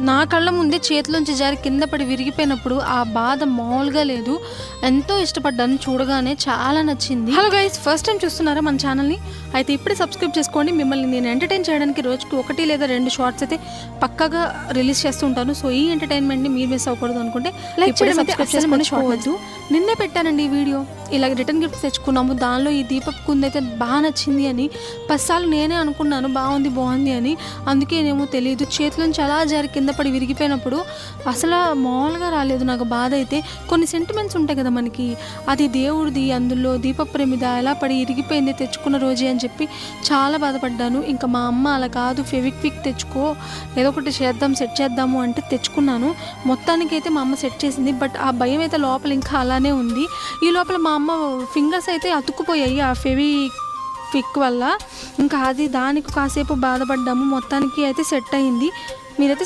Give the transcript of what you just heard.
నా కళ్ళ ముందే చేతిలోంచి జారి కింద పడి విరిగిపోయినప్పుడు ఆ బాధ మామూలుగా లేదు. ఎంతో ఇష్టపడ్డాను, చూడగానే చాలా నచ్చింది. హలో గైస్, ఫస్ట్ టైం చూస్తున్నారా మన ఛానల్ని? అయితే ఇప్పుడే సబ్స్క్రైబ్ చేసుకోండి. మిమ్మల్ని నేను ఎంటర్టైన్ చేయడానికి రోజుకి 1 లేదా 2 షార్ట్స్ అయితే పక్కాగా రిలీజ్ చేస్తూ ఉంటాను. సో ఈ ఎంటర్టైన్మెంట్ని మీరు మిస్ అవ్వకూడదు అనుకుంటే లైక్ చేయడం, సబ్స్క్రైబ్ చేసుకొని మర్చిపోవద్దు. నిన్నే పెట్టానండి ఈ వీడియో, ఇలా రిటర్న్ గిఫ్ట్స్ తెచ్చుకున్నాము. దానిలో ఈ దీపపు కుంది అయితే బాగా నచ్చింది అని 10 సార్లు నేనే అనుకున్నాను బాగుంది అని. అందుకేనేమో తెలియదు, చేతిలోంచి అలా జారి కింద పడి విరిగిపోయినప్పుడు అసలు మామూలుగా రాలేదు నాకు బాధ అయితే. కొన్ని సెంటిమెంట్స్ ఉంటాయి కదా మనకి, అది దేవుడిది, అందులో దీపపు ప్రమిద ఎలా పడి ఇరిగిపోయింది తెచ్చుకున్న రోజే అని చెప్పి చాలా బాధపడ్డాను. ఇంకా మా అమ్మ అలా కాదు, ఫెవిక్విక్ తెచ్చుకో, ఏదో ఒకటి చేద్దాం, సెట్ చేద్దాము అంటే తెచ్చుకున్నాను. మొత్తానికైతే మా అమ్మ సెట్ చేసింది. బట్ ఆ భయం అయితే లోపల ఇంకా అలానే ఉంది. ఈ లోపల మా అమ్మ ఫింగర్స్ అయితే అతుక్కుపోయాయి ఆ ఫెవిక్విక్ వల్ల. ఇంకా అది దానికి కాసేపు బాధపడ్డాము. మొత్తానికి అయితే సెట్ అయింది. మీరైతే